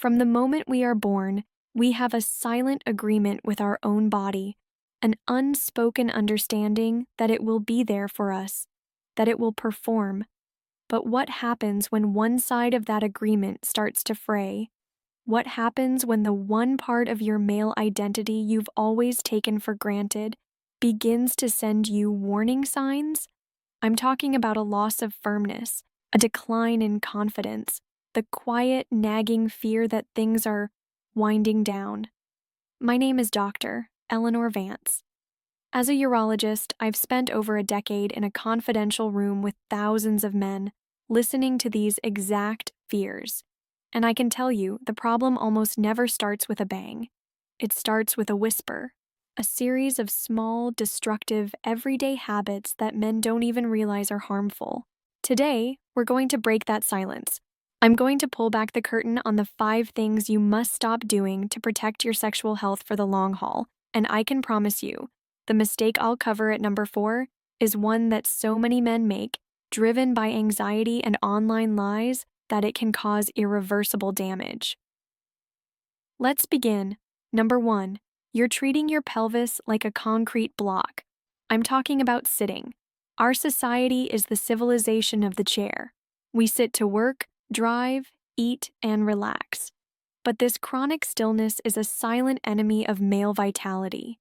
From the moment we are born, we have a silent agreement with our own body, an unspoken understanding that it will be there for us, that it will perform. But what happens when one side of that agreement starts to fray? What happens when the one part of your male identity you've always taken for granted begins to send you warning signs? I'm talking about a loss of firmness, a decline in confidence, the quiet, nagging fear that things are winding down. My name is Dr. Eleanor Vance. As a urologist, I've spent over a decade in a confidential room with thousands of men, listening to these exact fears. And I can tell you, the problem almost never starts with a bang. It starts with a whisper, a series of small, destructive, everyday habits that men don't even realize are harmful. Today, we're going to break that silence. I'm going to pull back the curtain on the 5 things you must stop doing to protect your sexual health for the long haul, and I can promise you, the mistake I'll cover at number 4 is one that so many men make, driven by anxiety and online lies, that it can cause irreversible damage. Let's begin. Number 1. You're treating your pelvis like a concrete block. I'm talking about sitting. Our society is the civilization of the chair. We sit to work, drive, eat, and relax. But this chronic stillness is a silent enemy of male vitality.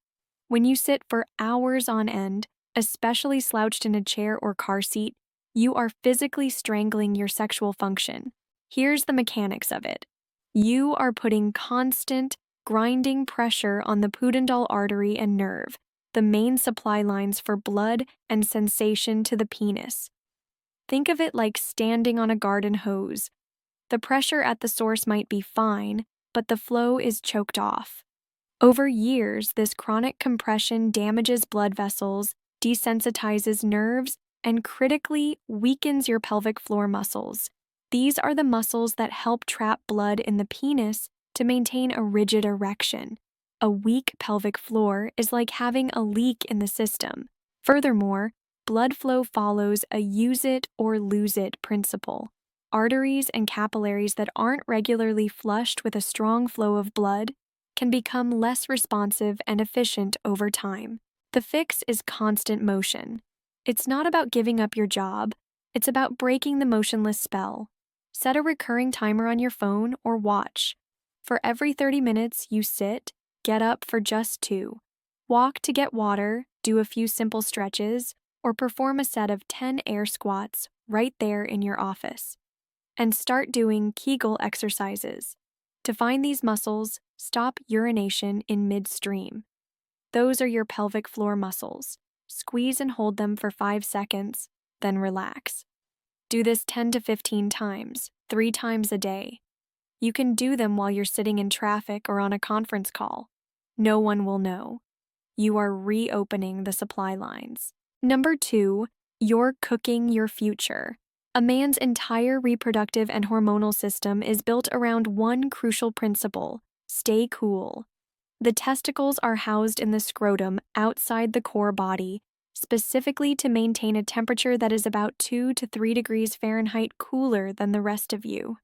When you sit for hours on end, especially slouched in a chair or car seat, you are physically strangling your sexual function. Here's the mechanics of it. You are putting constant, grinding pressure on the pudendal artery and nerve, the main supply lines for blood and sensation to the penis. Think of it like standing on a garden hose. The pressure at the source might be fine, but the flow is choked off. Over years, this chronic compression damages blood vessels, desensitizes nerves, and critically weakens your pelvic floor muscles. These are the muscles that help trap blood in the penis to maintain a rigid erection. A weak pelvic floor is like having a leak in the system. Furthermore, blood flow follows a use it or lose it principle. Arteries and capillaries that aren't regularly flushed with a strong flow of blood can become less responsive and efficient over time. The fix is constant motion. It's not about giving up your job, it's about breaking the motionless spell. Set a recurring timer on your phone or watch. For every 30 minutes you sit, get up for just 2. Walk to get water, do a few simple stretches, or perform a set of 10 air squats right there in your office. And start doing Kegel exercises. To find these muscles, stop urination in midstream. Those are your pelvic floor muscles. Squeeze and hold them for 5 seconds, then relax. Do this 10 to 15 times, 3 times a day. You can do them while you're sitting in traffic or on a conference call. No one will know. You are reopening the supply lines. Number 2, you're cooking your future. A man's entire reproductive and hormonal system is built around one crucial principle: stay cool. The testicles are housed in the scrotum outside the core body, specifically to maintain a temperature that is about 2 to 3 degrees Fahrenheit cooler than the rest of you.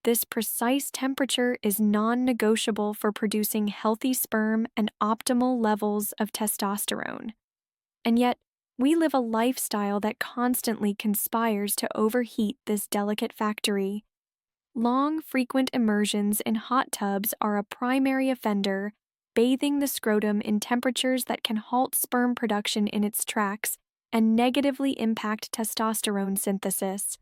This precise temperature is non-negotiable for producing healthy sperm and optimal levels of testosterone. And yet, we live a lifestyle that constantly conspires to overheat this delicate factory. Long, frequent immersions in hot tubs are a primary offender, bathing the scrotum in temperatures that can halt sperm production in its tracks and negatively impact testosterone synthesis.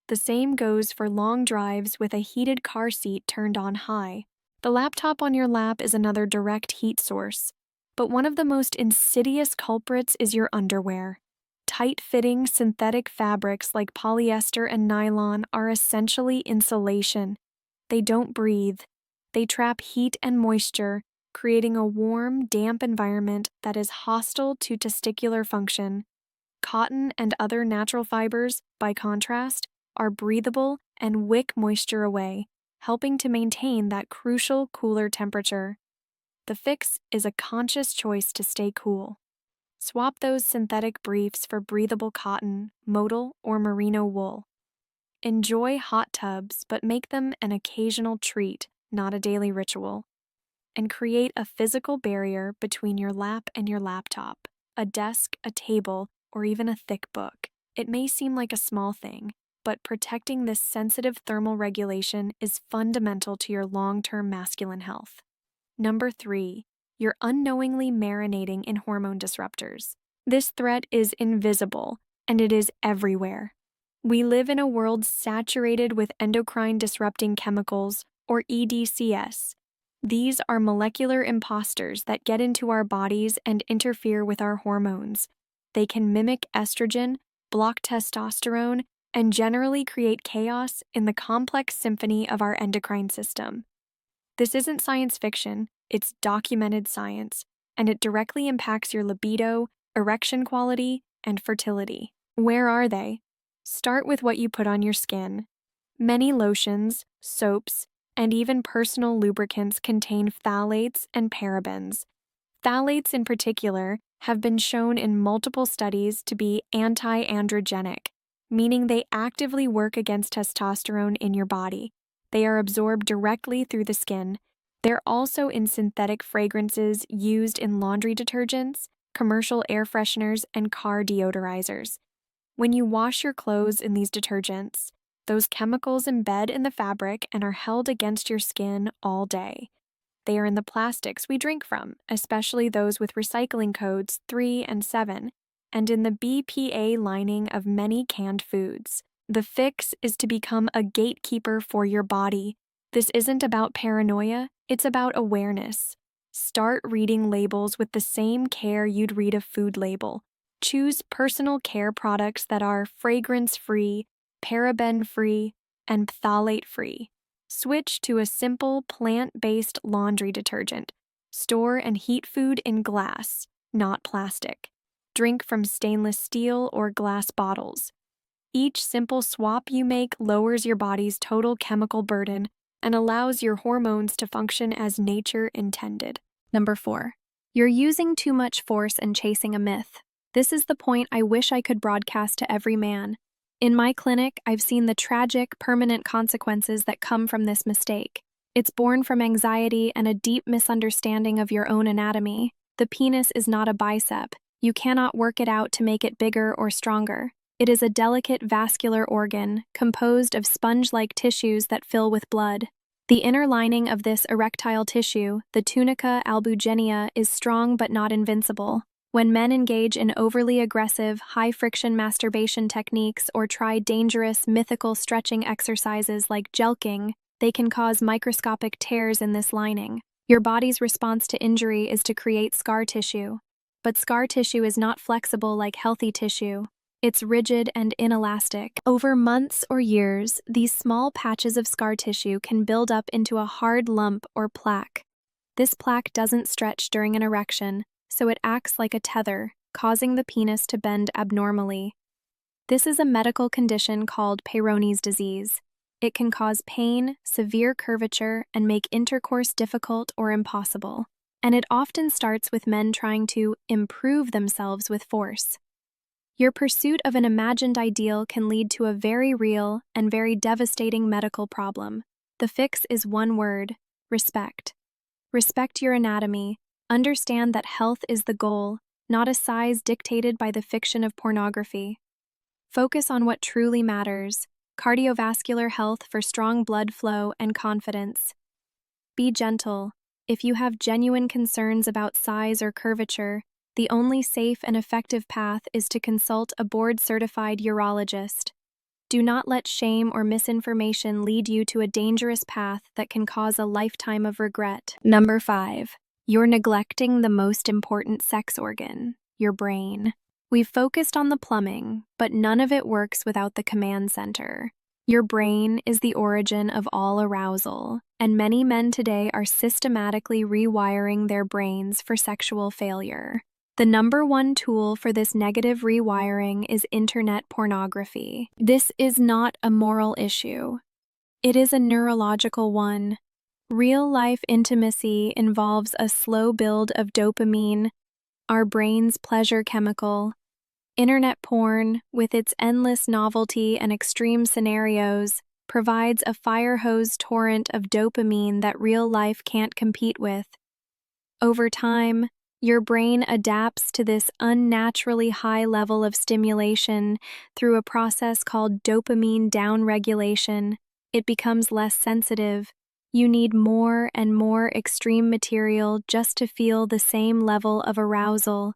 The same goes for long drives with a heated car seat turned on high. The laptop on your lap is another direct heat source. But one of the most insidious culprits is your underwear. Tight-fitting synthetic fabrics like polyester and nylon are essentially insulation. They don't breathe. They trap heat and moisture, creating a warm, damp environment that is hostile to testicular function. Cotton and other natural fibers, by contrast, are breathable and wick moisture away, helping to maintain that crucial cooler temperature. The fix is a conscious choice to stay cool. Swap those synthetic briefs for breathable cotton, modal, or merino wool. Enjoy hot tubs, but make them an occasional treat, not a daily ritual. And create a physical barrier between your lap and your laptop, a desk, a table, or even a thick book. It may seem like a small thing, but protecting this sensitive thermal regulation is fundamental to your long-term masculine health. Number 3, you're unknowingly marinating in hormone disruptors. This threat is invisible, and it is everywhere. We live in a world saturated with endocrine-disrupting chemicals, or EDCS. These are molecular imposters that get into our bodies and interfere with our hormones. They can mimic estrogen, block testosterone, and generally create chaos in the complex symphony of our endocrine system. This isn't science fiction, it's documented science, and it directly impacts your libido, erection quality, and fertility. Where are they? Start with what you put on your skin. Many lotions, soaps, and even personal lubricants contain phthalates and parabens. Phthalates in particular have been shown in multiple studies to be anti-androgenic, meaning they actively work against testosterone in your body. They are absorbed directly through the skin. They're also in synthetic fragrances used in laundry detergents, commercial air fresheners, and car deodorizers. When you wash your clothes in these detergents, those chemicals embed in the fabric and are held against your skin all day. They are in the plastics we drink from, especially those with recycling codes 3 and 7, and in the BPA lining of many canned foods. The fix is to become a gatekeeper for your body. This isn't about paranoia, it's about awareness. Start reading labels with the same care you'd read a food label. Choose personal care products that are fragrance-free, paraben-free, and phthalate-free. Switch to a simple plant-based laundry detergent. Store and heat food in glass, not plastic. Drink from stainless steel or glass bottles. Each simple swap you make lowers your body's total chemical burden and allows your hormones to function as nature intended. Number 4, you're using too much force and chasing a myth. This is the point I wish I could broadcast to every man. In my clinic, I've seen the tragic, permanent consequences that come from this mistake. It's born from anxiety and a deep misunderstanding of your own anatomy. The penis is not a bicep. You cannot work it out to make it bigger or stronger. It is a delicate vascular organ, composed of sponge-like tissues that fill with blood. The inner lining of this erectile tissue, the tunica albuginea, is strong but not invincible. When men engage in overly aggressive, high-friction masturbation techniques or try dangerous, mythical stretching exercises like jelqing, they can cause microscopic tears in this lining. Your body's response to injury is to create scar tissue. But scar tissue is not flexible like healthy tissue. It's rigid and inelastic. Over months or years, these small patches of scar tissue can build up into a hard lump or plaque. This plaque doesn't stretch during an erection, so it acts like a tether, causing the penis to bend abnormally. This is a medical condition called Peyronie's disease. It can cause pain, severe curvature, and make intercourse difficult or impossible. And it often starts with men trying to improve themselves with force. Your pursuit of an imagined ideal can lead to a very real and very devastating medical problem. The fix is one word: respect. Respect your anatomy. Understand that health is the goal, not a size dictated by the fiction of pornography. Focus on what truly matters: cardiovascular health for strong blood flow and confidence. Be gentle. If you have genuine concerns about size or curvature, the only safe and effective path is to consult a board-certified urologist. Do not let shame or misinformation lead you to a dangerous path that can cause a lifetime of regret. Number 5. You're neglecting the most important sex organ, your brain. We've focused on the plumbing, but none of it works without the command center. Your brain is the origin of all arousal, and many men today are systematically rewiring their brains for sexual failure. The number one tool for this negative rewiring is internet pornography. This is not a moral issue. It is a neurological one. Real-life intimacy involves a slow build of dopamine, our brain's pleasure chemical. Internet porn, with its endless novelty and extreme scenarios, provides a fire hose torrent of dopamine that real life can't compete with. Over time, your brain adapts to this unnaturally high level of stimulation through a process called dopamine downregulation. It becomes less sensitive. You need more and more extreme material just to feel the same level of arousal.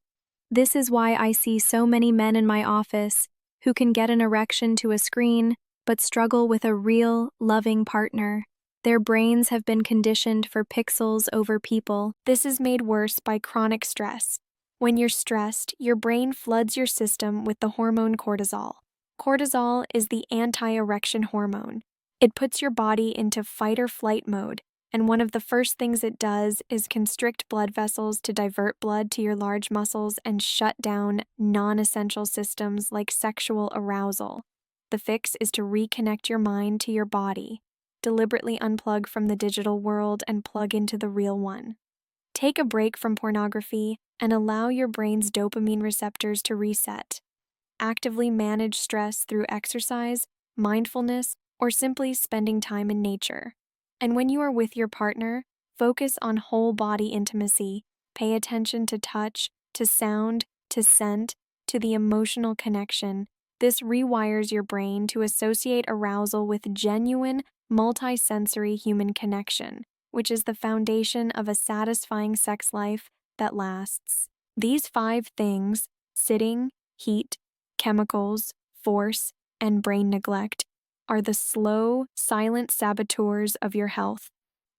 This is why I see so many men in my office who can get an erection to a screen but struggle with a real, loving partner. Their brains have been conditioned for pixels over people. This is made worse by chronic stress. When you're stressed, your brain floods your system with the hormone cortisol. Cortisol is the anti-erection hormone. It puts your body into fight or flight mode, and one of the first things it does is constrict blood vessels to divert blood to your large muscles and shut down non-essential systems like sexual arousal. The fix is to reconnect your mind to your body. Deliberately unplug from the digital world and plug into the real one. Take a break from pornography and allow your brain's dopamine receptors to reset. Actively manage stress through exercise, mindfulness, or simply spending time in nature. And when you are with your partner, focus on whole body intimacy. Pay attention to touch, to sound, to scent, to the emotional connection. This rewires your brain to associate arousal with genuine, multi-sensory human connection, which is the foundation of a satisfying sex life that lasts. These 5 things, sitting, heat, chemicals, force, and brain neglect, are the slow, silent saboteurs of your health.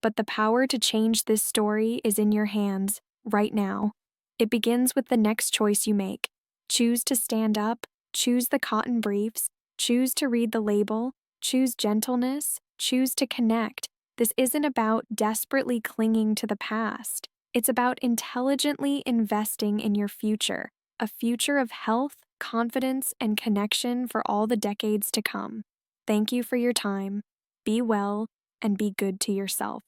But the power to change this story is in your hands, right now. It begins with the next choice you make. Choose to stand up, choose the cotton briefs, choose to read the label, choose gentleness, choose to connect. This isn't about desperately clinging to the past. It's about intelligently investing in your future, a future of health, confidence, and connection for all the decades to come. Thank you for your time. Be well and be good to yourself.